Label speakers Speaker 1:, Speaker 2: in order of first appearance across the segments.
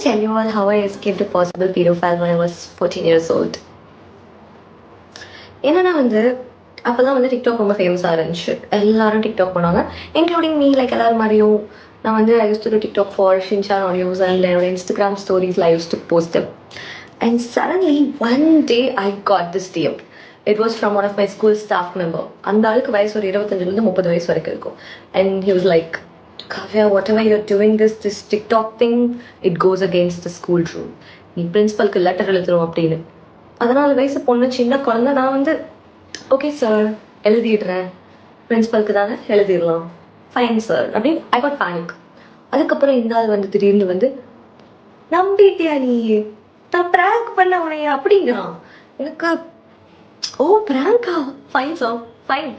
Speaker 1: tell you all how I escaped a possible pedophile when I was 14 years old. என்னன்னா வந்து அப்போதான் வந்து TikTok ரொம்ப ஃபேமஸாக இருந்துச்சு. எல்லாரும் டிக்டாக் பண்ணாங்க, இன்க்ளூடிங் மீ. லைக் எல்லாரும் மாதிரியும் நான் வந்து I use to do TikTok for Shinchan audios and என்னோட இன்ஸ்டாகிராம் ஸ்டோரிஸில் I use to post them. And suddenly one day I got this DM. It was from one of my school staff member. அந்த ஆளுக்கு வயசு ஒரு 25 to 30 வயசு வரைக்கும் இருக்கும். And he was like, Kavya, whatever you're doing this TikTok thing, it goes against the school rule. நீ பிரின்சிபலுக்கு letter எழுதுறோம் அப்படின்னு. 14 வயசு பொண்ணு, சின்ன குழந்தை. நான் வந்து ஓகே சார் எழுதிடுறேன், பிரின்சிபலுக்கு தானே எழுதிடலாம், ஃபைன் சார் அப்படின்னு ஐ காட் பேனிக். அதுக்கப்புறம் இந்த ஆள் வந்து திடீர்னு வந்து, நம்பிட்டியா நீ, நான் ப்ராங்க் பண்ண உனைய அப்படிங்கிறான். எனக்கு ஓ ப்ராங்கா, fine sir fine.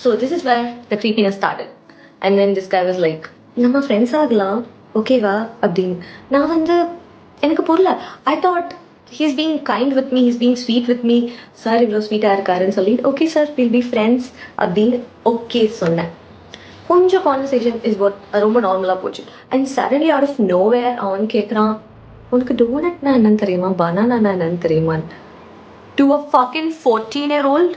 Speaker 1: So this is where the creepiness started. And then this guy was like, நம்ம ஃப்ரெண்ட்ஸ் ஆகலாம் ஓகேவா அப்படின்னு. நான் வந்து எனக்கு புரியல. I thought he's being kind with me, he's being sweet with me. Sir இவ்வளோ ஸ்வீட்டாக இருக்காருன்னு சொல்லி okay sir will be friends அப்படின்னு ஓகே சொன்னேன். கொஞ்சம் கான்வர்சேஷன் இஸ் வாட் ரொம்ப நார்மலாக போச்சு. And suddenly out of nowhere அவன் கேட்குறான், உனக்கு டோனட்னா என்னன்னு தெரியுமா, பனானா என்னன்னு தெரியுமான்னு. டு அ fucking 14-year-old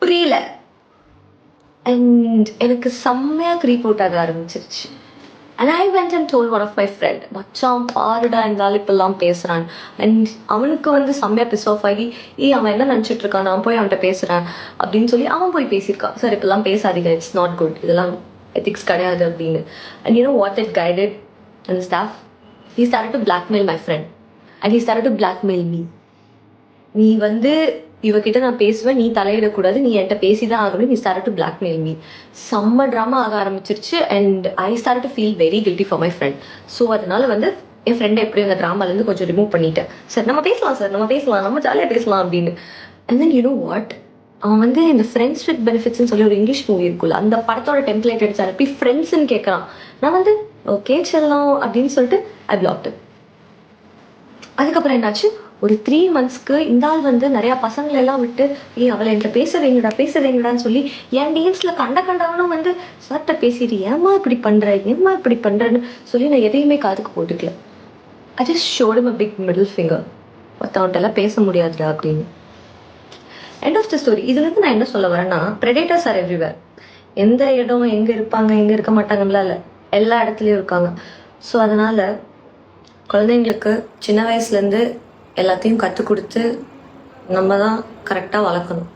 Speaker 1: புரியல. அண்ட் எனக்கு செம்மையாக க்ரீப் அவுட் ஆக ஆரம்பிச்சிருச்சு. And I went and told one of my friend, மச்சான் பாருடா இருந்தாலும் இப்பெல்லாம் பேசுகிறான். அண்ட் அவனுக்கு வந்து செம்மையாக பிஸ் ஆஃப் ஆகி, அவன் என்ன நினச்சிட்டு இருக்கான், நான் போய் அவன்கிட்ட பேசுகிறேன் அப்படின்னு சொல்லி அவன் போய் பேசியிருக்கான். சார் இப்பெல்லாம் பேசாதீங்க, இட்ஸ் நாட் குட், இதெல்லாம் எத்திக்ஸ் கிடையாது அப்படின்னு. And you know what it guided அந்த staff? He started to blackmail my friend and he started to blackmail me. நீ வந்து இவகிட்ட நான் பேசுவேன், நீ தலையிடக்கூடாது, நீ என்கிட்ட பேசிதான் ஆகணும், நீ ஸ்டார்ட் டு பிளாக்மெயில் மீ. செம்ம ட்ராமா ஆக ஆரம்பிச்சிருச்சு. And I start to feel very guilty for my friend. So அதனால வந்து என் ஃப்ரெண்டை எப்படி அந்த ட்ராமாலேருந்து கொஞ்சம் ரிமூவ் பண்ணிட்டேன். சார் நம்ம பேசலாம், சார் நம்ம பேசலாம், நம்ம ஜாலியாக பேசலாம் அப்படின்னு. And then you know what, அவன் வந்து இந்த ஃப்ரெண்ட்ஸ் வித் பெனிஃபிட்ஸ்ன்னு சொல்லி ஒரு இங்கிலீஷ் மூவி இருக்குல்ல, அந்த படத்தோட டெம்ப்ளேட் எடுத்து அனுப்பி ஃப்ரெண்ட்ஸ்ன்னு கேட்குறான். நான் வந்து ஓகே செல்லம் அப்படின்னு சொல்லிட்டு ஐ பிளாக்டு. அதுக்கப்புறம் என்னாச்சு, ஒரு 3 monthsக்கு இந்த ஆள் வந்து நிறையா பசங்களெல்லாம் விட்டு அவளை என்கிட்ட பேச வைங்கடான்னு சொல்லி என் டிஎம்ஸில் கண்டவனும் வந்து சார்கிட்ட பேசிட்டு ஏமா இப்படி பண்ணுறேன்னு சொல்லி நான் எதையுமே காதுக்கு போட்டுக்கல. I just showed him a big middle finger, மற்றவன்ட்டெல்லாம் பேச முடியாதுடா அப்படின்னு. End of the story. இதுலேருந்து நான் என்ன சொல்ல வரேன்னா, ப்ரெடேட்டர்ஸ் ஆர் எவ்ரிவேர். எந்த இடம் எங்கே இருப்பாங்க எங்கே இருக்க மாட்டாங்கலாம் இல்லை, எல்லா இடத்துலையும் இருக்காங்க. ஸோ அதனால் குழந்தைங்களுக்கு சின்ன வயசுலேருந்து எல்லாத்தையும் கற்றுக் கொடுத்து நம்ம தான் கரெக்டாக வளர்க்கணும்.